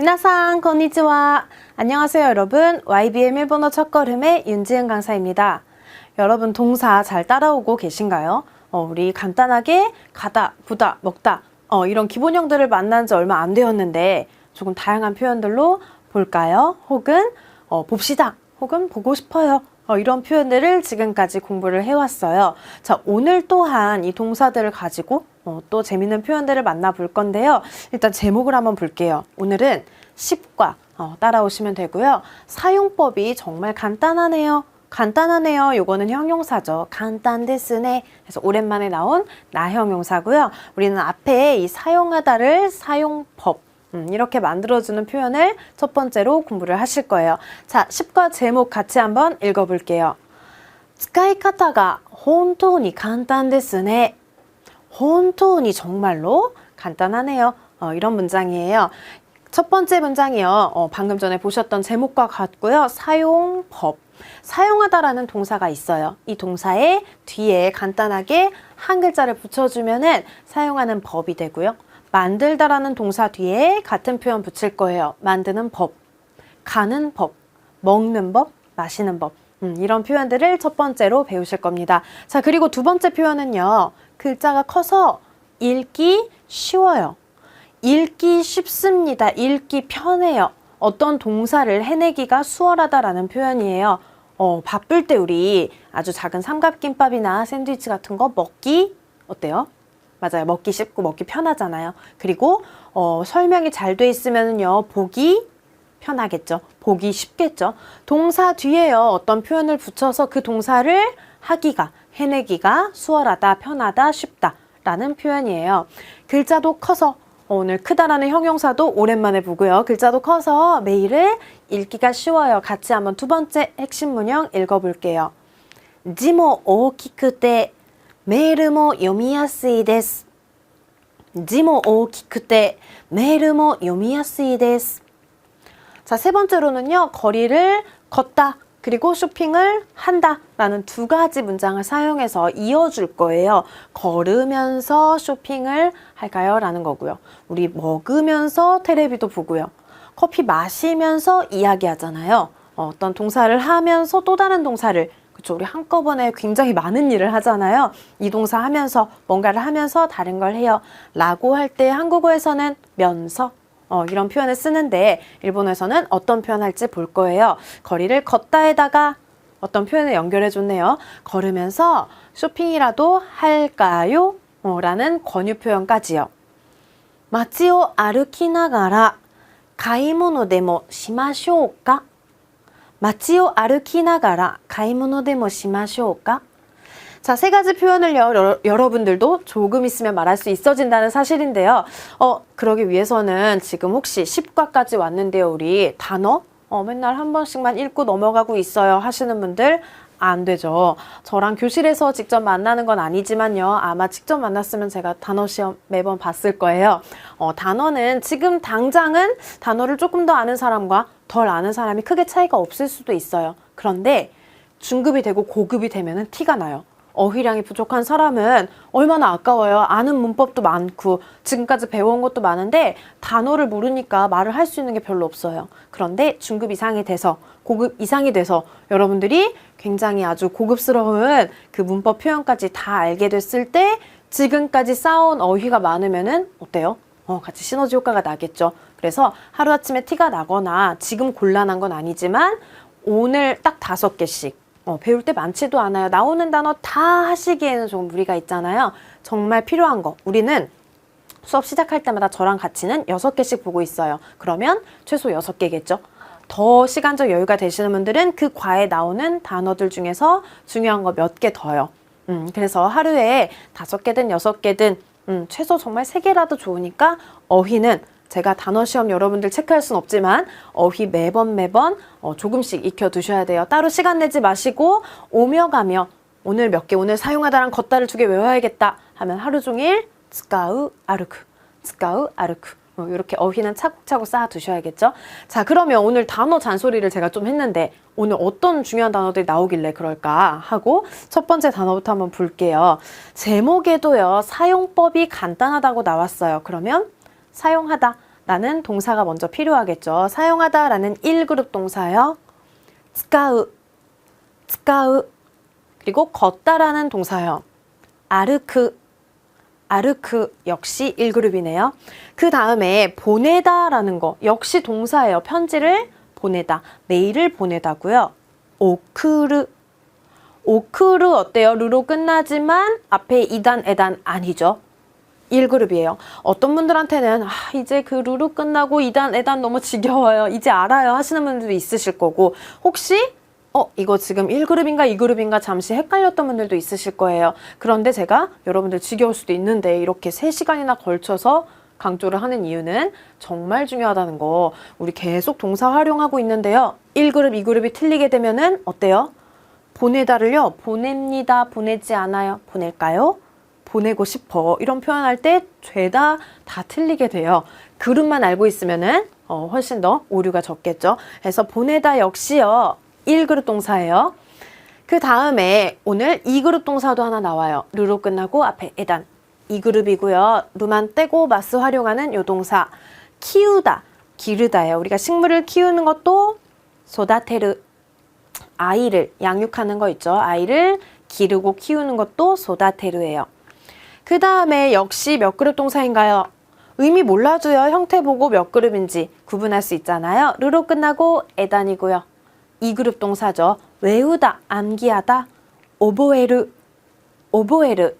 미나상 konnichiwa. 안녕하세요 여러분. YBM 일본어 첫걸음의 윤지은 강사입니다. 여러분 동사 잘 따라오고 계신가요? 우리 간단하게 가다, 보다, 먹다 이런 기본형들을 만난 지 얼마 안 되었는데 조금 다양한 표현들로 볼까요? 혹은 봅시다. 혹은 보고 싶어요. 이런 표현들을 지금까지 공부를 해왔어요. 자, 오늘 또한 이 동사들을 가지고 또 재밌는 표현들을 만나볼 건데요. 일단 제목을 한번 볼게요. 오늘은 10과 따라오시면 되고요. 사용법이 정말 간단하네요. 간단하네요. 요거는 형용사죠. 간단데스네. 그래서 오랜만에 나온 나형용사고요. 우리는 앞에 이 사용하다를 사용법 이렇게 만들어주는 표현을 첫 번째로 공부를 하실 거예요. 자, 10과 제목 같이 한번 읽어볼게요. 使い方が本当に簡単ですね. 本当に정말로 간단하네요. 이런 문장이에요. 첫 번째 문장이요. 방금 전에 보셨던 제목과 같고요. 사용법. 사용하다라는 동사가 있어요. 이 동사의 뒤에 간단하게 한 글자를 붙여주면은 사용하는 법이 되고요. 만들다라는 동사 뒤에 같은 표현 붙일 거예요. 만드는 법, 가는 법, 먹는 법, 마시는 법. 이런 표현들을 첫 번째로 배우실 겁니다. 자, 그리고 두 번째 표현은요. 글자가 커서 읽기 쉬워요. 읽기 쉽습니다. 읽기 편해요. 어떤 동사를 해내기가 수월하다라는 표현이에요. 바쁠 때 우리 아주 작은 삼각김밥이나 샌드위치 같은 거 먹기 어때요? 맞아요. 먹기 쉽고 먹기 편하잖아요. 그리고 설명이 잘 돼 있으면요. 보기 편하겠죠. 보기 쉽겠죠. 동사 뒤에요. 어떤 표현을 붙여서 그 동사를 하기가, 해내기가 수월하다, 편하다, 쉽다 라는 표현이에요. 글자도 커서 오늘 크다라는 형용사도 오랜만에 보고요. 글자도 커서 메일을 읽기가 쉬워요. 같이 한번 두 번째 핵심 문형 읽어볼게요. 字も大きくてメールも読みやすいです。字も大きくてメールも読みやすいです。 자, 세 번째로는요. 거리를 걷다 그리고 쇼핑을 한다 라는 두 가지 문장을 사용해서 이어줄 거예요. 걸으면서 쇼핑을 할까요? 라는 거고요. 우리 먹으면서 테레비도 보고요. 커피 마시면서 이야기하잖아요. 어떤 동사를 하면서 또 다른 동사를 그쵸, 우리 한꺼번에 굉장히 많은 일을 하잖아요. 이 동사 하면서 뭔가를 하면서 다른 걸 해요. 라고 할 때 한국어에서는 면서 이런 표현을 쓰는데 일본어에서는 어떤 표현 할지 볼 거예요. 거리를 걷다에다가 어떤 표현을 연결해 줬네요. 걸으면서 쇼핑이라도 할까요? 라는 권유 표현까지요. 街を歩きながら買い物でもしましょうか? 街を歩きながら買い物でもしましょうか? 자, 세 가지 표현을요, 여러분들도 조금 있으면 말할 수 있어진다는 사실인데요. 그러기 위해서는 지금 혹시 10과까지 왔는데요, 우리 단어? 맨날 한 번씩만 읽고 넘어가고 있어요 하시는 분들 안 되죠. 저랑 교실에서 직접 만나는 건 아니지만요. 아마 직접 만났으면 제가 단어 시험 매번 봤을 거예요. 단어는 지금 당장은 단어를 조금 더 아는 사람과 덜 아는 사람이 크게 차이가 없을 수도 있어요. 그런데 중급이 되고 고급이 되면은 티가 나요. 어휘량이 부족한 사람은 얼마나 아까워요. 아는 문법도 많고 지금까지 배워온 것도 많은데 단어를 모르니까 말을 할 수 있는 게 별로 없어요. 그런데 중급 이상이 돼서 고급 이상이 돼서 여러분들이 굉장히 아주 고급스러운 그 문법 표현까지 다 알게 됐을 때 지금까지 쌓아온 어휘가 많으면은 어때요? 같이 시너지 효과가 나겠죠. 그래서 하루아침에 티가 나거나 지금 곤란한 건 아니지만 오늘 딱 5개씩 배울 때 많지도 않아요. 나오는 단어 다 하시기에는 조금 무리가 있잖아요. 정말 필요한 거. 우리는 수업 시작할 때마다 저랑 같이는 6개씩 보고 있어요. 그러면 최소 6개겠죠. 더 시간적 여유가 되시는 분들은 그 과에 나오는 단어들 중에서 중요한 거 몇 개 더요. 그래서 하루에 5개든 6개든 최소 정말 3개라도 좋으니까 어휘는 제가 단어 시험 여러분들 체크할 순 없지만 어휘 매번 조금씩 익혀두셔야 돼요. 따로 시간 내지 마시고 오며 가며 오늘 몇 개, 오늘 사용하다랑 걷다를 2개 외워야겠다 하면 하루 종일 스카우 아르크, 스카우 아르크 이렇게 어휘는 차곡차곡 쌓아 두셔야겠죠. 자, 그러면 오늘 단어 잔소리를 제가 좀 했는데 오늘 어떤 중요한 단어들이 나오길래 그럴까 하고 첫 번째 단어부터 한번 볼게요. 제목에도요. 사용법이 간단하다고 나왔어요. 그러면 사용하다 라는 동사가 먼저 필요하겠죠. 사용하다 라는 1그룹 동사요. 스카우, 스카우. 그리고 걷다라는 동사요. 아르크, 아르크 역시 1그룹이네요. 그 다음에 보내다라는 거 역시 동사예요. 편지를 보내다, 메일을 보내다고요. 오크르, 오크르 어때요? 르로 끝나지만 앞에 이단, 에단 아니죠. 1그룹이에요. 어떤 분들한테는 이제 그 르로 끝나고 이단, 에단 너무 지겨워요. 이제 알아요 하시는 분들도 있으실 거고 혹시 이거 지금 1그룹인가 2그룹인가 잠시 헷갈렸던 분들도 있으실 거예요. 그런데 제가 여러분들 지겨울 수도 있는데 이렇게 3시간이나 걸쳐서 강조를 하는 이유는 정말 중요하다는 거. 우리 계속 동사 활용하고 있는데요. 1그룹, 2그룹이 틀리게 되면은 어때요? 보내다를요. 보냅니다, 보내지 않아요, 보낼까요? 보내고 싶어. 이런 표현할 때 죄다 다 틀리게 돼요. 그룹만 알고 있으면은 훨씬 더 오류가 적겠죠. 그래서 보내다 역시요. 1그룹 동사예요. 그 다음에 오늘 2그룹 동사도 하나 나와요. 르로 끝나고 앞에 에단. 2그룹이고요. 루만 떼고 마스 활용하는 요 동사. 키우다, 기르다예요. 우리가 식물을 키우는 것도 소다테르. 아이를 양육하는 거 있죠. 아이를 기르고 키우는 것도 소다테르예요. 그 다음에 역시 몇 그룹 동사인가요? 의미 몰라도요. 형태 보고 몇 그룹인지 구분할 수 있잖아요. 르로 끝나고 에단이고요. 2그룹 동사죠. 외우다, 암기하다, 오보에르, 오보에르.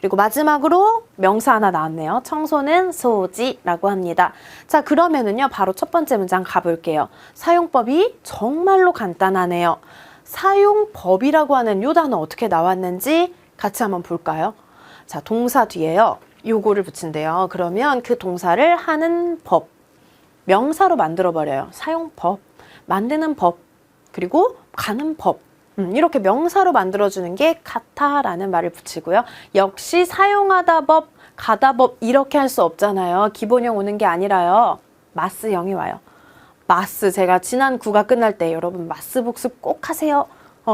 그리고 마지막으로 명사 하나 나왔네요. 청소는 소지라고 합니다. 자, 그러면은요. 바로 첫 번째 문장 가볼게요. 사용법이 정말로 간단하네요. 사용법이라고 하는 요 단어 어떻게 나왔는지 같이 한번 볼까요? 자, 동사 뒤에요. 요거를 붙인대요. 그러면 그 동사를 하는 법, 명사로 만들어버려요. 사용법, 만드는 법, 그리고 가는 법. 이렇게 명사로 만들어주는 게 가타라는 말을 붙이고요. 역시 사용하다 법, 가다 법 이렇게 할 수 없잖아요. 기본형 오는 게 아니라요. 마스형이 와요. 마스, 제가 지난 구가 끝날 때 여러분 마스 복습 꼭 하세요.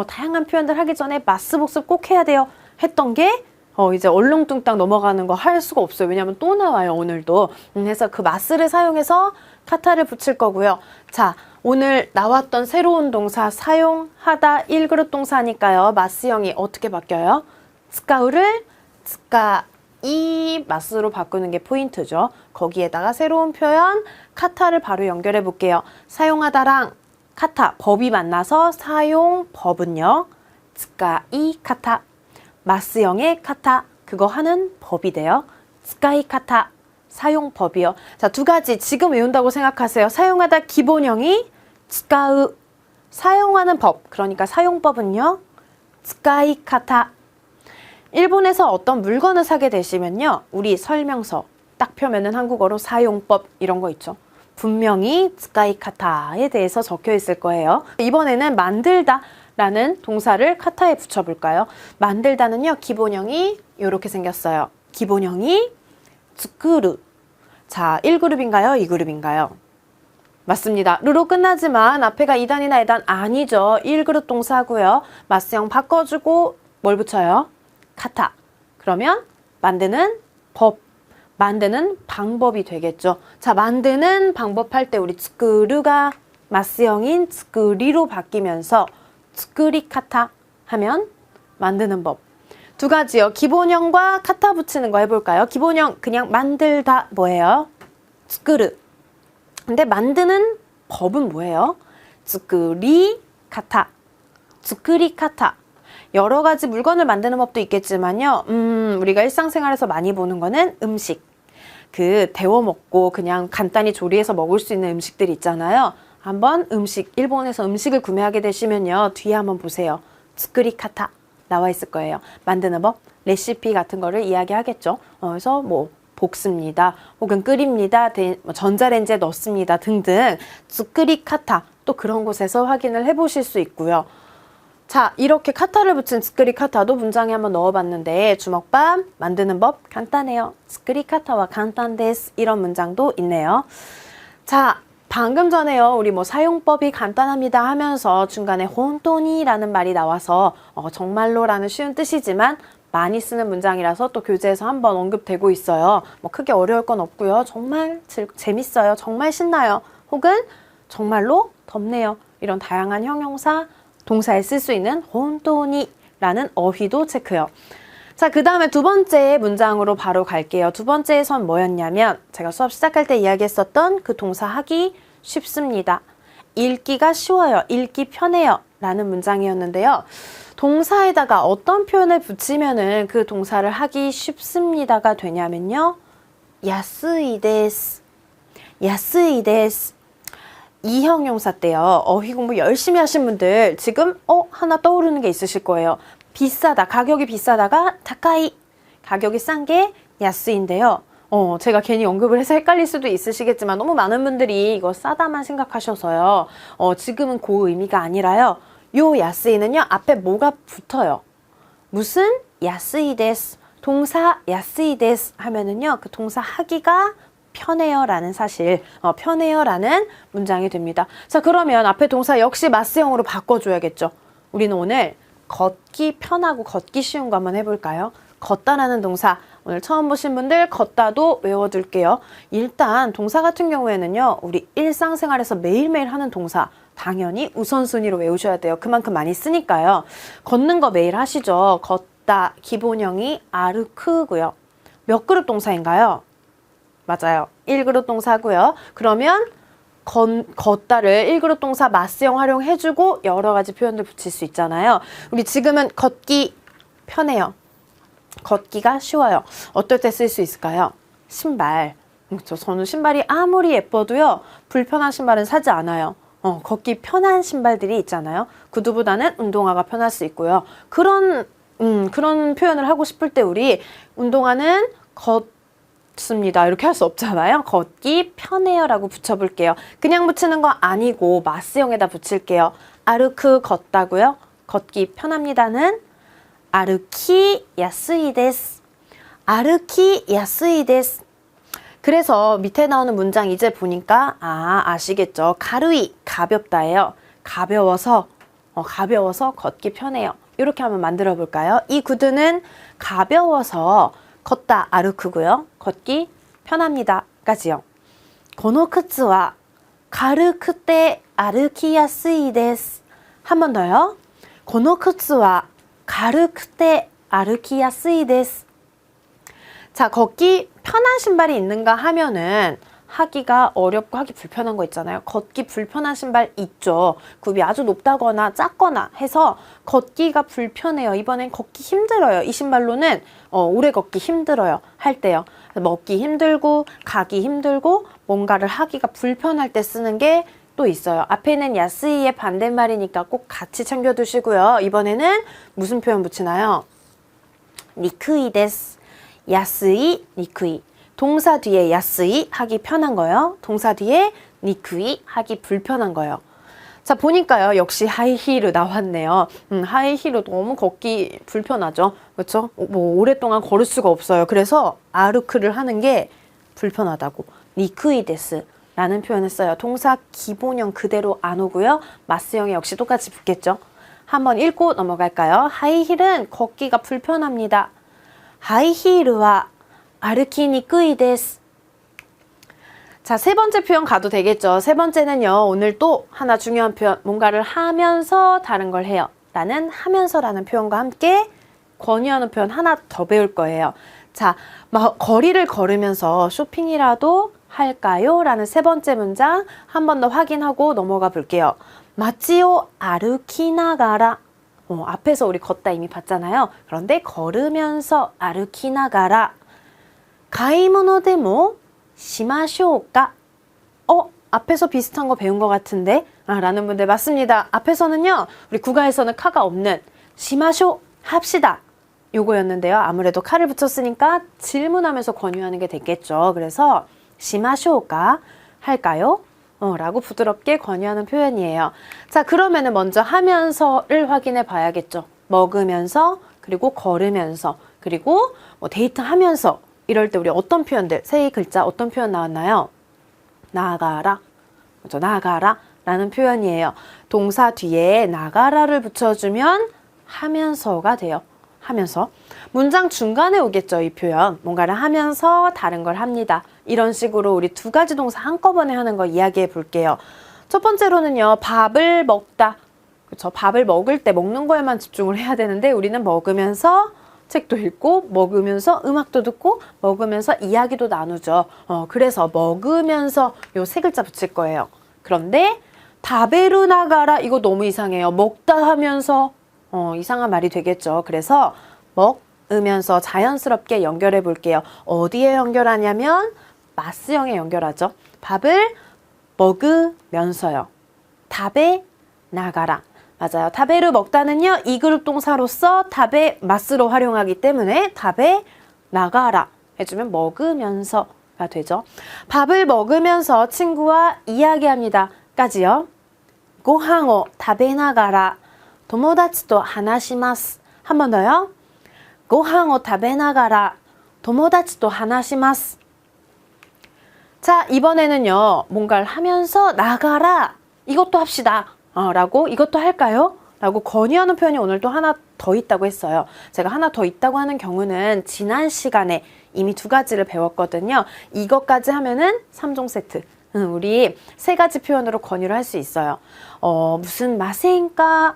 다양한 표현들 하기 전에 마스 복습 꼭 해야 돼요. 했던 게 이제 얼렁뚱땅 넘어가는 거 할 수가 없어요. 왜냐하면 또 나와요. 오늘도. 그래서 그 마스를 사용해서 카타를 붙일 거고요. 자, 오늘 나왔던 새로운 동사 사용하다 1그룹 동사니까요. 마스형이 어떻게 바뀌어요? 스카우를 스카이 마스로 바꾸는 게 포인트죠. 거기에다가 새로운 표현 카타를 바로 연결해 볼게요. 사용하다랑 카타 법이 만나서 사용법은요. 스카이 카타 마스형의 카타 그거 하는 법이 돼요. 스카이 카타 사용법이요. 자, 두 가지 지금 외운다고 생각하세요. 사용하다 기본형이 스카우 사용하는 법 그러니까 사용법은요. 스카이 카타. 일본에서 어떤 물건을 사게 되시면요. 우리 설명서 딱 펴면은 한국어로 사용법 이런 거 있죠. 분명히 스카이 카타에 대해서 적혀 있을 거예요. 이번에는 만들다 라는 동사를 카타에 붙여볼까요? 만들다는요. 기본형이 이렇게 생겼어요. 기본형이 츠쿠르. 자, 1그룹인가요? 2그룹인가요? 맞습니다. 르로 끝나지만 앞에가 2단이나 에단 아니죠. 1그룹 동사고요. 마스형 바꿔주고 뭘 붙여요? 카타. 그러면 만드는 법, 만드는 방법이 되겠죠. 자, 만드는 방법 할 때 우리 츠쿠르가 마스형인 츠쿠리로 바뀌면서 츠쿠리 카타 하면 만드는 법. 두 가지요. 기본형과 카타 붙이는 거 해볼까요? 기본형 그냥 만들다 뭐예요? 츠쿠르. 근데 만드는 법은 뭐예요? 츠쿠리 카타. 츠쿠리 카타. 여러 가지 물건을 만드는 법도 있겠지만요. 우리가 일상생활에서 많이 보는 거는 음식. 그 데워 먹고 그냥 간단히 조리해서 먹을 수 있는 음식들 있잖아요. 한번 일본에서 음식을 구매하게 되시면요. 뒤에 한번 보세요. 츠쿠리 카타 나와 있을 거예요. 만드는 법, 레시피 같은 거를 이야기하겠죠. 그래서 뭐 볶습니다. 혹은 끓입니다. 전자레인지에 넣습니다. 등등 츠쿠리 카타 또 그런 곳에서 확인을 해보실 수 있고요. 자, 이렇게 카타를 붙인 츠쿠리 카타도 문장에 한번 넣어봤는데 주먹밥 만드는 법 간단해요. 츠쿠리 카타와 간단 데스 이런 문장도 있네요. 자, 방금 전에요. 우리 뭐 사용법이 간단합니다 하면서 중간에 혼돈이라는 말이 나와서 정말로라는 쉬운 뜻이지만 많이 쓰는 문장이라서 또 교재에서 한번 언급되고 있어요. 뭐 크게 어려울 건 없고요. 정말 재밌어요. 정말 신나요. 혹은 정말로 덥네요. 이런 다양한 형용사, 동사에 쓸 수 있는 혼돈이라는 어휘도 체크요. 자, 그 다음에 두 번째 문장으로 바로 갈게요. 두 번째에선 뭐였냐면 제가 수업 시작할 때 이야기했었던 그 동사 하기 쉽습니다. 읽기가 쉬워요. 읽기 편해요. 라는 문장이었는데요. 동사에다가 어떤 표현을 붙이면은 그 동사를 하기 쉽습니다가 되냐면요. 야스이 데스. 야스이 데스. 이 형용사 때요. 어휘 공부 열심히 하신 분들 지금 하나 떠오르는 게 있으실 거예요. 비싸다. 가격이 비싸다가 타카이. 가격이 싼 게 야스인데요. 제가 괜히 언급을 해서 헷갈릴 수도 있으시겠지만 너무 많은 분들이 이거 싸다만 생각하셔서요. 지금은 그 의미가 아니라요. 요 야스이는요. 앞에 뭐가 붙어요. 무슨 야스이 데스. 동사 야스이 데스 하면은요. 그 동사 하기가 편해요 라는 사실, 편해요 라는 문장이 됩니다. 자, 그러면 앞에 동사 역시 마스형으로 바꿔줘야겠죠. 우리는 오늘 걷기 편하고 걷기 쉬운 거 한번 해볼까요? 걷다라는 동사, 오늘 처음 보신 분들 걷다도 외워둘게요. 일단 동사 같은 경우에는요. 우리 일상생활에서 매일매일 하는 동사 당연히 우선순위로 외우셔야 돼요. 그만큼 많이 쓰니까요. 걷는 거 매일 하시죠. 걷다, 기본형이 아르크고요. 몇 그룹 동사인가요? 맞아요. 1그룹 동사고요. 그러면 걷다를 1그룹 동사 마스형 활용해주고 여러 가지 표현들 붙일 수 있잖아요. 우리 지금은 걷기 편해요. 걷기가 쉬워요. 어떨 때 쓸 수 있을까요? 신발. 저는 신발이 아무리 예뻐도요. 불편한 신발은 사지 않아요. 걷기 편한 신발들이 있잖아요. 구두보다는 운동화가 편할 수 있고요. 그런 표현을 하고 싶을 때 우리 운동화는 걷습니다. 이렇게 할 수 없잖아요. 걷기 편해요 라고 붙여볼게요. 그냥 붙이는 거 아니고 마스형에다 붙일게요. 아르크 걷다고요. 걷기 편합니다는 아르키 야스이 데스. 아르키 야스이 데스. 그래서 밑에 나오는 문장 이제 보니까 아시겠죠? 가루이 가볍다예요. 가벼워서 걷기 편해요. 이렇게 한번 만들어 볼까요? 이 구두는 가벼워서 걷다 아르크고요. 걷기 편합니다. 까지요. この靴は軽くて歩きやすいです. 한 번 더요. この靴は軽くて歩きやすいです. 자, 걷기 편한 신발이 있는가 하면은 하기가 어렵고 하기 불편한 거 있잖아요. 걷기 불편한 신발 있죠. 굽이 아주 높다거나 작거나 해서 걷기가 불편해요. 이번엔 걷기 힘들어요. 이 신발로는 오래 걷기 힘들어요. 할 때요. 먹기 힘들고 가기 힘들고 뭔가를 하기가 불편할 때 쓰는 게 또 있어요. 앞에는 야스이의 반대말이니까 꼭 같이 챙겨두시고요. 이번에는 무슨 표현 붙이나요? 니크이 데스. 야스이, 니크이. 동사 뒤에 야스이 하기 편한 거요. 동사 뒤에 니크이 하기 불편한 거요. 자, 보니까요. 역시 하이힐을 나왔네요. 하이힐은 너무 걷기 불편하죠. 그렇죠? 뭐 오랫동안 걸을 수가 없어요. 그래서 아르크를 하는 게 불편하다고. 니크이 데스 라는 표현을 써요. 동사 기본형 그대로 안 오고요. 마스형에 역시 똑같이 붙겠죠. 한번 읽고 넘어갈까요? 하이힐은 걷기가 불편합니다. 하이힐은歩きにくいです. 자, 세 번째 표현 가도 되겠죠. 세 번째는요. 오늘 또 하나 중요한 표현. 뭔가를 하면서 다른 걸 해요. 라는 하면서라는 표현과 함께 권유하는 표현 하나 더 배울 거예요. 자, 거리를 걸으면서 쇼핑이라도 할까요? 라는 세 번째 문장 한 번 더 확인하고 넘어가 볼게요. 마치오 아르키나가라. 앞에서 우리 걷다 이미 봤잖아요. 그런데 걸으면서 아르키나가라. 가이모노데모 시마쇼까? 앞에서 비슷한 거 배운 것 같은데? 라는 분들 맞습니다. 앞에서는요. 우리 국어에서는 카가 없는 시마쇼 합시다. 요거였는데요. 아무래도 카를 붙였으니까 질문하면서 권유하는 게 됐겠죠. 그래서 시마쇼까? 할까요? 라고 부드럽게 권유하는 표현이에요. 자, 그러면은 먼저 하면서를 확인해 봐야겠죠. 먹으면서, 그리고 걸으면서, 그리고 뭐 데이트하면서 이럴 때 우리 어떤 표현들, 세 글자 어떤 표현 나왔나요? 나가라. 그렇죠? 나가라 라는 표현이에요. 동사 뒤에 나가라를 붙여주면 하면서가 돼요. 하면서. 문장 중간에 오겠죠, 이 표현. 뭔가를 하면서 다른 걸 합니다. 이런 식으로 우리 두 가지 동사 한꺼번에 하는 거 이야기해 볼게요. 첫 번째로는요, 밥을 먹다. 그렇죠? 밥을 먹을 때 먹는 거에만 집중을 해야 되는데 우리는 먹으면서 책도 읽고 먹으면서 음악도 듣고 먹으면서 이야기도 나누죠. 그래서 먹으면서 요 세 글자 붙일 거예요. 그런데 다베루 나가라 이거 너무 이상해요. 먹다 하면서 이상한 말이 되겠죠. 그래서 먹으면서 자연스럽게 연결해 볼게요. 어디에 연결하냐면 마스형에 연결하죠. 밥을 먹으면서요. 다베 나가라. 맞아요. 다베를 먹다는요. 이 그룹 동사로서 다베 마스로 활용하기 때문에 다베 나가라 해주면 먹으면서가 되죠. 밥을 먹으면서 친구와 이야기합니다. 까지요. 고항を 食べながら 友達と話します. 한 번 더요. ご飯を食べながら 友達と話します. 자, 이번에는요. 뭔가를 하면서 나가라. 이것도 합시다. 라고 이것도 할까요? 라고 권유하는 표현이 오늘 또 하나 더 있다고 했어요. 제가 하나 더 있다고 하는 경우는 지난 시간에 이미 두 가지를 배웠거든요. 이것까지 하면은 3종 세트. 우리 세 가지 표현으로 권유를 할 수 있어요. 무슨 마세인가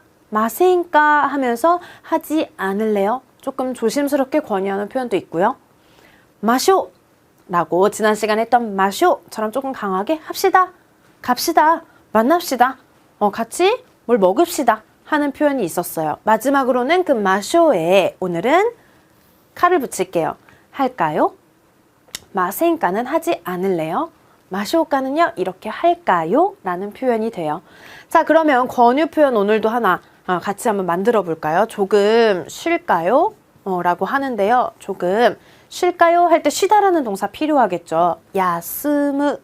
하면서 하지 않을래요? 조금 조심스럽게 권유하는 표현도 있고요. 마쇼! 라고 지난 시간에 했던 마쇼처럼 조금 강하게 합시다. 갑시다. 만납시다. 같이 뭘 먹읍시다 하는 표현이 있었어요. 마지막으로는 그 마쇼에 오늘은 칼을 붙일게요. 할까요? 마세인가는 하지 않을래요? 마쇼가는요 이렇게 할까요? 라는 표현이 돼요. 자, 그러면 권유 표현 오늘도 하나 같이 한번 만들어 볼까요? 조금 쉴까요? 라고 하는데요. 조금 쉴까요? 할 때 쉬다라는 동사 필요하겠죠. 야스무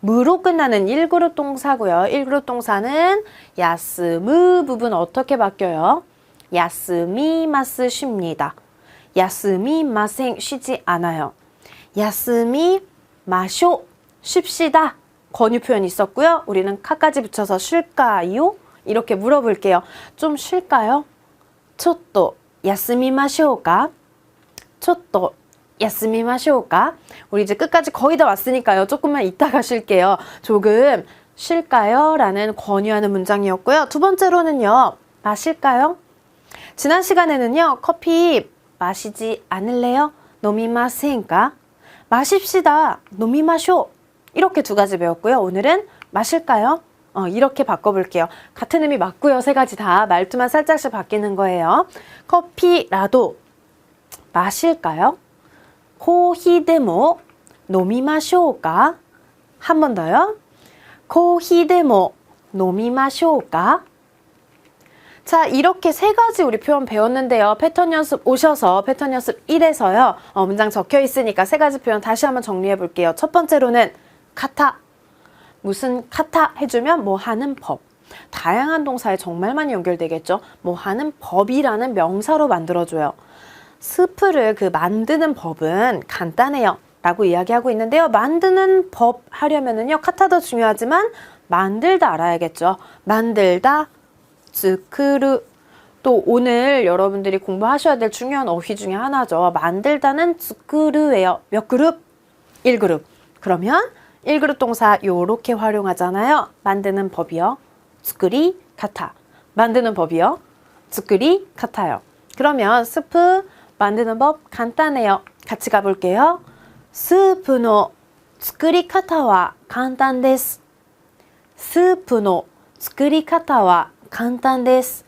무로 끝나는 1그룹 동사고요. 1그룹 동사는 야스무 부분 어떻게 바뀌어요? 야스미마스 쉽니다. 야스미마생 쉬지 않아요. 야스미마쇼 쉽시다. 권유 표현이 있었고요. 우리는 카까지 붙여서 쉴까요? 이렇게 물어볼게요. 좀 쉴까요? ちょっと休みましょうか? ちょっと休みましょうか? 우리 이제 끝까지 거의 다 왔으니까요. 조금만 이따가 쉴게요. 조금 쉴까요? 라는 권유하는 문장이었고요. 두 번째로는요. 마실까요? 지난 시간에는요. 커피 마시지 않을래요? 노미마센가? 마십시다. 노미마쇼. 이렇게 두 가지 배웠고요. 오늘은 마실까요? 이렇게 바꿔볼게요. 같은 의미 맞고요. 세 가지 다 말투만 살짝씩 바뀌는 거예요. 커피라도 마실까요? 코히데모 노미마쇼우까? 한 번 더요. 코히데모 노미마쇼우까? 자, 이렇게 세 가지 우리 표현 배웠는데요. 패턴 연습 오셔서 패턴 연습 1에서요. 문장 적혀 있으니까 세 가지 표현 다시 한번 정리해 볼게요. 첫 번째로는 카타. 무슨 카타 해주면 뭐 하는 법. 다양한 동사에 정말 많이 연결되겠죠. 뭐 하는 법이라는 명사로 만들어줘요. 스프를 만드는 법은 간단해요. 라고 이야기하고 있는데요. 만드는 법 하려면은요. 카타도 중요하지만 만들다 알아야겠죠. 만들다, 츠쿠르. 또 오늘 여러분들이 공부하셔야 될 중요한 어휘 중에 하나죠. 만들다는 츠쿠르예요. 몇 그룹? 1그룹. 그러면 1그룹 동사 요렇게 활용하잖아요. 만드는 법이요. 츠쿠리 카타. 만드는 법이요. 츠쿠리 카타요. 그러면 스프 만드는 법 간단해요. 같이 가볼게요. 스프의 作り方は簡単です. 스프의 作り方は簡単です.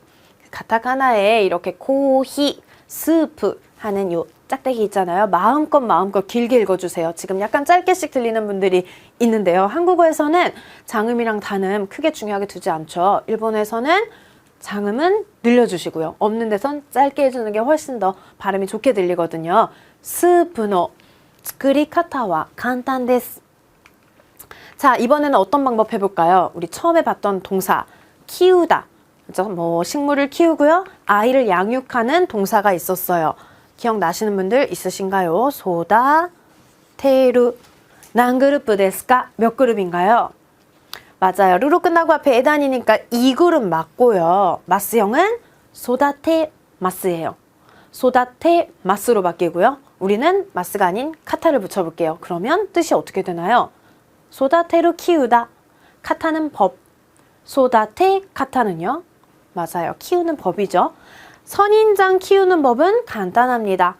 가타카나에 이렇게 코히, 스프 하는 요 짝대기 있잖아요. 마음껏 길게 읽어주세요. 지금 약간 짧게씩 들리는 분들이 있는데요. 한국어에서는 장음이랑 단음 크게 중요하게 두지 않죠. 일본에서는 장음은 늘려주시고요. 없는 데선 짧게 해주는 게 훨씬 더 발음이 좋게 들리거든요. 스프의 作り方は簡単です. 자, 이번에는 어떤 방법 해볼까요? 우리 처음에 봤던 동사 키우다. 그죠? 뭐 식물을 키우고요. 아이를 양육하는 동사가 있었어요. 기억나시는 분들 있으신가요? 소다, 테루, 난그룹 데스까? 몇 그룹인가요? 맞아요. 루로 끝나고 앞에 에단이니까 2그룹 맞고요. 마스형은 소다테 마스예요. 소다테 마스로 바뀌고요. 우리는 마스가 아닌 카타를 붙여볼게요. 그러면 뜻이 어떻게 되나요? 소다테를 키우다. 카타는 법. 소다테 카타는요? 맞아요. 키우는 법이죠. 선인장 키우는 법은 간단합니다.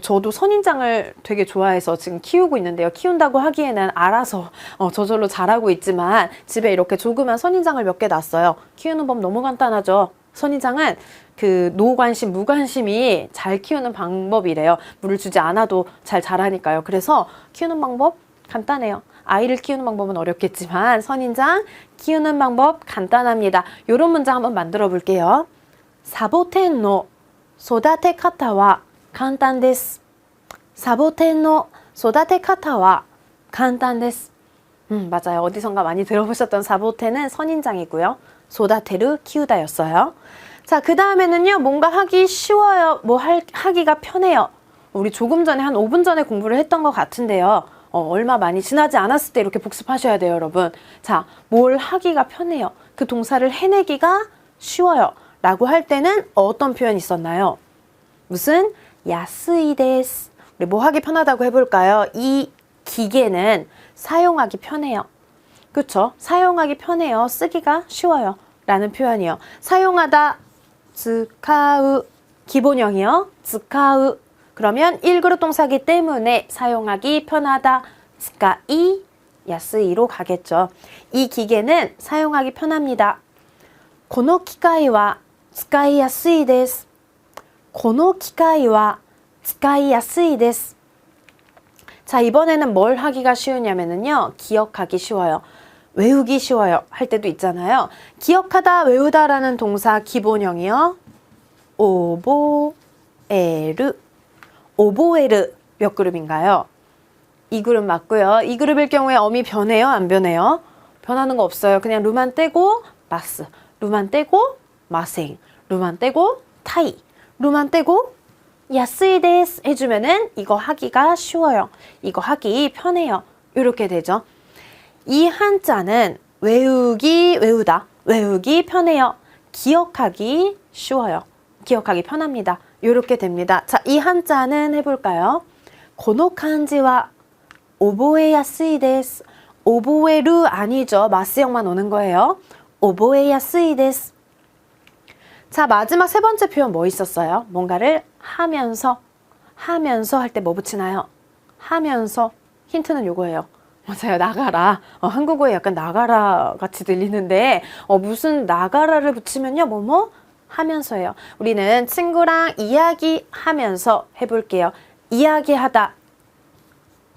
저도 선인장을 되게 좋아해서 지금 키우고 있는데요. 키운다고 하기에는 알아서 저절로 자라고 있지만 집에 이렇게 조그만 선인장을 몇 개 놨어요. 키우는 법 너무 간단하죠. 선인장은 그 노관심, 무관심이 잘 키우는 방법이래요. 물을 주지 않아도 잘 자라니까요. 그래서 키우는 방법 간단해요. 아이를 키우는 방법은 어렵겠지만 선인장 키우는 방법 간단합니다. 이런 문장 한번 만들어 볼게요. 사보텐노 소다테 카타와 간단です. 사보텐노 소다테 카타와 간단です. 맞아요. 어디선가 많이 들어보셨던 사보테는 선인장이고요. 소다테를 키우다였어요. 자, 그 다음에는요. 뭔가 하기 쉬워요. 하기가 편해요. 우리 조금 전에 한 5분 전에 공부를 했던 것 같은데요. 얼마 많이 지나지 않았을 때 이렇게 복습하셔야 돼요, 여러분. 자, 뭘 하기가 편해요. 그 동사를 해내기가 쉬워요. 라고 할 때는 어떤 표현이 있었나요? 무슨? 야스이 데스. 우리 뭐 하기 편하다고 해볼까요? 이 기계는 사용하기 편해요. 그쵸? 사용하기 편해요. 쓰기가 쉬워요. 라는 표현이요. 사용하다, 즈카우. 기본형이요. 즈카우. 그러면 1그룹 동사기 때문에 사용하기 편하다. 즈카이, 야스이로 가겠죠. 이 기계는 사용하기 편합니다. この機械は使いやすいです. この機械は使いやすいです. 자, 이번에는 뭘 하기가 쉬우냐면요. 기억하기 쉬워요. 외우기 쉬워요. 할 때도 있잖아요. 기억하다, 외우다라는 동사 기본형이요. 오보에르. 오보에르 몇 그룹인가요? 2그룹 맞고요. 2그룹일 경우에 어미 변해요? 안 변해요? 변하는 거 없어요. 그냥 루만 떼고 마스, 루만 떼고 마생, 루만 떼고 타이, 루만 떼고 야스이 데스 해주면은 이거 하기가 쉬워요. 이거 하기 편해요. 이렇게 되죠. 이 한자는 외우기, 외우다, 외우기 편해요. 기억하기 쉬워요. 기억하기 편합니다. 이렇게 됩니다. 자, 이 한자는 해볼까요? この漢字は覚えやすいです. 오보에르 아니죠. 마스형만 오는 거예요. 覚えやすいです. 자, 마지막 세 번째 표현 뭐 있었어요? 뭔가를 하면서 할 때 뭐 붙이나요? 하면서. 힌트는 요거예요. 맞아요. 나가라. 한국어에 약간 나가라 같이 들리는데 무슨 나가라를 붙이면요. 뭐뭐 하면서예요. 우리는 친구랑 이야기하면서 해볼게요. 이야기하다.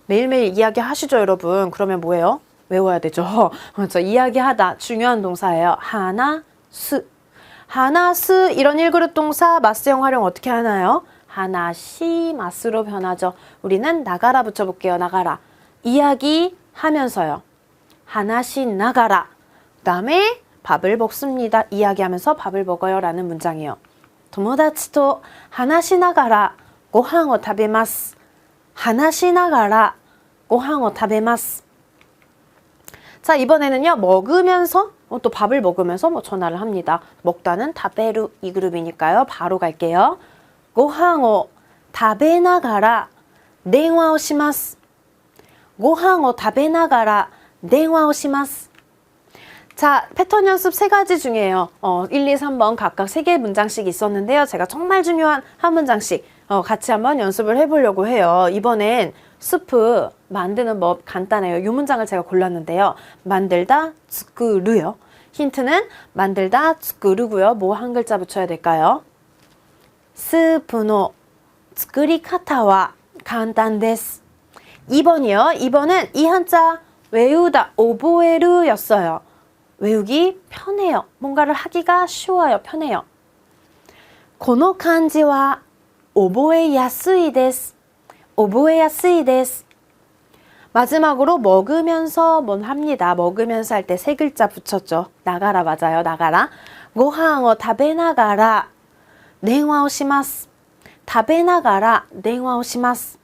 매일매일 이야기하시죠, 여러분? 그러면 뭐예요? 외워야 되죠. 그렇죠. 이야기하다. 중요한 동사예요. 하나스. 하나스 이런 1그룹 동사 마스형 활용 어떻게 하나요? 하나시 마스로 변하죠. 우리는 나가라 붙여볼게요. 나가라. 이야기하면서요. 하나시 나가라. 그 다음에 밥을 먹습니다. 이야기하면서 밥을 먹어요. 라는 문장이에요. 友達と話しながらご飯を食べます. 話しながらご飯を食べます. 자, 이번에는요. 먹으면서 또 밥을 먹으면서 전화를 합니다. 먹다는 타베루 2그룹이니까요. 바로 갈게요. ご飯を食べながら電話をします. ご飯を食べながら電話をします. 자, 패턴 연습 3가지 중에요. 1, 2, 3번 각각 3개의 문장씩 있었는데요. 제가 정말 중요한 한 문장씩 같이 한번 연습을 해보려고 해요. 이번엔 스프 만드는 법 간단해요. 이 문장을 제가 골랐는데요. 만들다, 츠쿠르요. 힌트는 만들다, 츠쿠르고요. 뭐 한 글자 붙여야 될까요? 스프의 作り方は簡単です. 2번이요. 2번은 이 한자 외우다, 오보에르 였어요. 외우기 편해요. 뭔가를 하기가 쉬워요. 편해요. この漢字は覚えやすいです. 覚えやすいです. 마지막으로 먹으면서 뭔 합니다. 먹으면서 할 때 3글자 붙였죠. 나가라 맞아요. 나가라. ご飯を食べながら電話をします. 食べながら電話をします.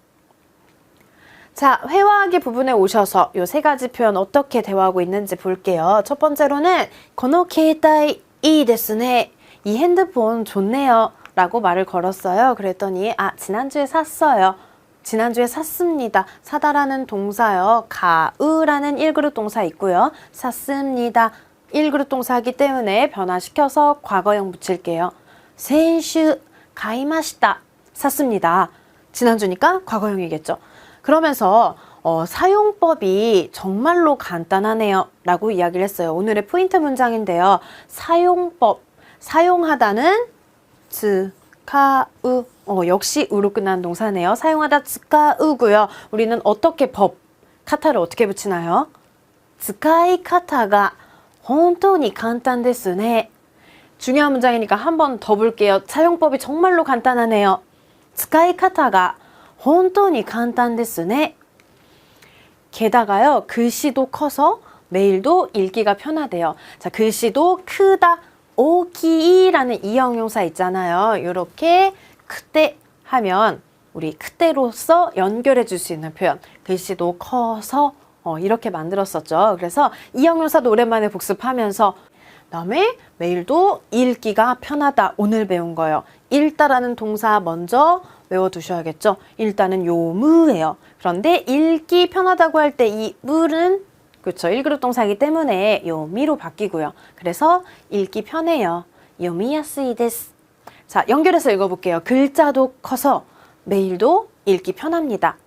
자, 회화하기 부분에 오셔서 이 3가지 표현 어떻게 대화하고 있는지 볼게요. 첫 번째로는 この携帯いいですね. 이 핸드폰 좋네요. 라고 말을 걸었어요. 그랬더니 지난주에 샀어요. 지난주에 샀습니다. 사다라는 동사요. 가으라는 1그룹 동사 있고요. 샀습니다. 1그룹 동사이기 때문에 변화시켜서 과거형 붙일게요.先週 가이마시다. 샀습니다. 지난주니까 과거형이겠죠. 그러면서 사용법이 정말로 간단하네요 라고 이야기를 했어요. 오늘의 포인트 문장인데요. 사용법, 사용하다는 츠카우, 역시 우로 끝나는 동사네요. 사용하다 츠카우고요. 우리는 어떻게 카타를 어떻게 붙이나요? 츠카이 카타가 혼토니 간단ですね. 중요한 문장이니까 한 번 더 볼게요. 사용법이 정말로 간단하네요. 使い方が本当に簡単ですね. 게다가요, 글씨도 커서 메일도 읽기가 편하대요. 자, 글씨도 크다, 오키이라는 이형용사 있잖아요. 이렇게 그때 하면 우리 그때로서 연결해 줄 수 있는 표현. 글씨도 커서 이렇게 만들었었죠. 그래서 이형용사도 오랜만에 복습하면서 그다음에 메일도 읽기가 편하다. 오늘 배운 거예요. 읽다라는 동사 먼저 외워두셔야겠죠. 일단은 요무예요. 그런데 읽기 편하다고 할 때 이 물은 그렇죠. 1그룹 동사이기 때문에 요미로 바뀌고요. 그래서 읽기 편해요. 요미야스이 데스. 자, 연결해서 읽어볼게요. 글자도 커서 메일도 읽기 편합니다.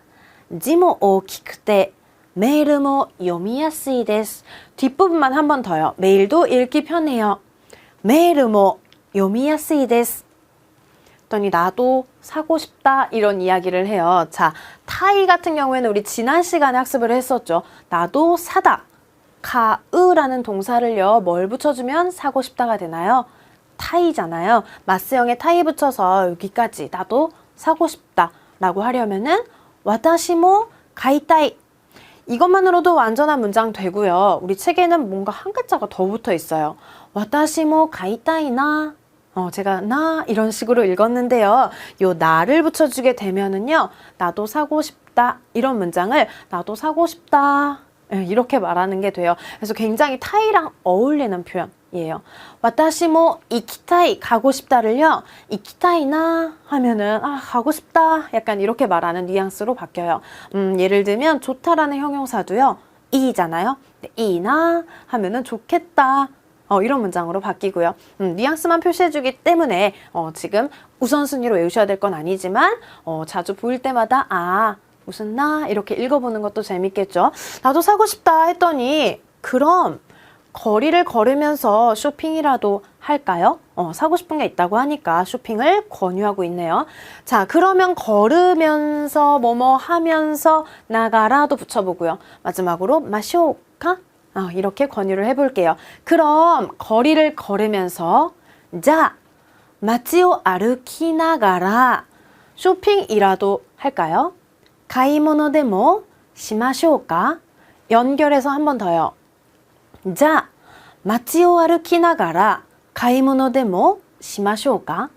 지모 오키쿠테 메일모 요미야스이 데스. 뒷부분만 한 번 더요. 메일도 읽기 편해요. 메일모 요미야스이 데스. 했더니 나도 사고 싶다 이런 이야기를 해요. 자, 타이 같은 경우에는 우리 지난 시간에 학습을 했었죠. 나도 사다. 가으라는 동사를요. 뭘 붙여주면 사고 싶다가 되나요? 타이잖아요. 마스형에 타이 붙여서 여기까지 나도 사고 싶다 라고 하려면은 와타시모 가이타이. 이것만으로도 완전한 문장 되고요. 우리 책에는 뭔가 한 글자가 더 붙어 있어요. 와타시모 가이타이나. 제가 나 이런 식으로 읽었는데요. 요 나를 붙여주게 되면은요. 나도 사고 싶다. 이런 문장을 나도 사고 싶다. 이렇게 말하는 게 돼요. 그래서 굉장히 타이랑 어울리는 표현이에요. 와타시모 이키타이 가고 싶다를요. 이키타이나 하면은 가고 싶다. 약간 이렇게 말하는 뉘앙스로 바뀌어요. 예를 들면 좋다라는 형용사도요. 이잖아요. 이나 하면은 좋겠다. 이런 문장으로 바뀌고요. 뉘앙스만 표시해주기 때문에 지금 우선순위로 외우셔야 될 건 아니지만 자주 보일 때마다 무슨 나 이렇게 읽어보는 것도 재밌겠죠. 나도 사고 싶다 했더니 그럼 거리를 걸으면서 쇼핑이라도 할까요? 사고 싶은 게 있다고 하니까 쇼핑을 권유하고 있네요. 자, 그러면 걸으면서 뭐뭐 하면서 나가라도 붙여보고요. 마지막으로 마쇼까? 이렇게 권유를 해볼게요. 그럼 거리를 걸으면서 자, 마치오 아르키나가라 쇼핑이라도 할까요? 가이모노데모 시마쇼까? 연결해서 한 번 더요. 자, 마치오 아르키나가라 가이모노데모 시마쇼까?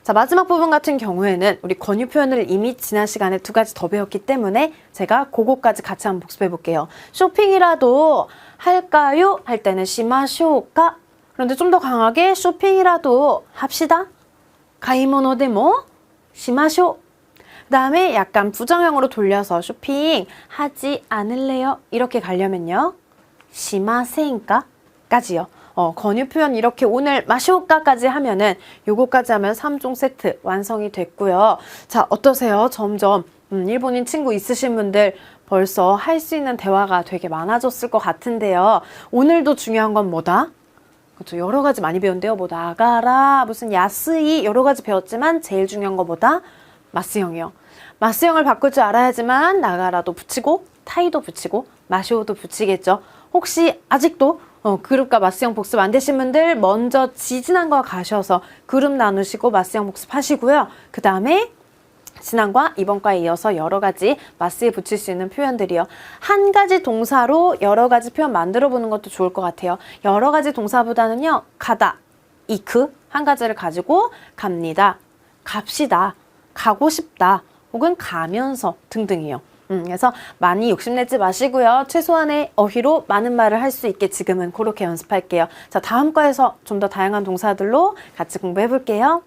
자, 마지막 부분 같은 경우에는 우리 권유 표현을 이미 지난 시간에 2가지 더 배웠기 때문에 제가 그거까지 같이 한번 복습해 볼게요. 쇼핑이라도 할까요? 할 때는 시마쇼까? 그런데 좀 더 강하게 쇼핑이라도 합시다. 가이모노데모 시마쇼. 그 다음에 약간 부정형으로 돌려서 쇼핑 하지 않을래요? 이렇게 가려면요. 시마센까? 까지요. 권유 표현 이렇게 오늘 마쇼까까지 하면은 요거까지 하면 3종 세트 완성이 됐고요. 자, 어떠세요? 점점 일본인 친구 있으신 분들 벌써 할 수 있는 대화가 되게 많아졌을 것 같은데요. 오늘도 중요한 건 뭐다? 그렇죠. 여러 가지 많이 배운데요. 뭐 나가라, 무슨 야스이 여러 가지 배웠지만 제일 중요한 거 뭐다? 마스형이요. 마스형을 바꿀 줄 알아야지만 나가라도 붙이고 타이도 붙이고 마쇼도 붙이겠죠. 혹시 아직도 그룹과 마스형 복습 안 되신 분들 먼저 지지난 거 가셔서 그룹 나누시고 마스형 복습하시고요. 그 다음에 지난과 이번과에 이어서 여러 가지 마스에 붙일 수 있는 표현들이요. 한 가지 동사로 여러 가지 표현 만들어 보는 것도 좋을 것 같아요. 여러 가지 동사보다는요. 가다, 이크 한 가지를 가지고 갑니다, 갑시다, 가고 싶다, 혹은 가면서 등등이요. 그래서 많이 욕심내지 마시고요. 최소한의 어휘로 많은 말을 할 수 있게 지금은 그렇게 연습할게요. 자, 다음 과에서 좀 더 다양한 동사들로 같이 공부해 볼게요.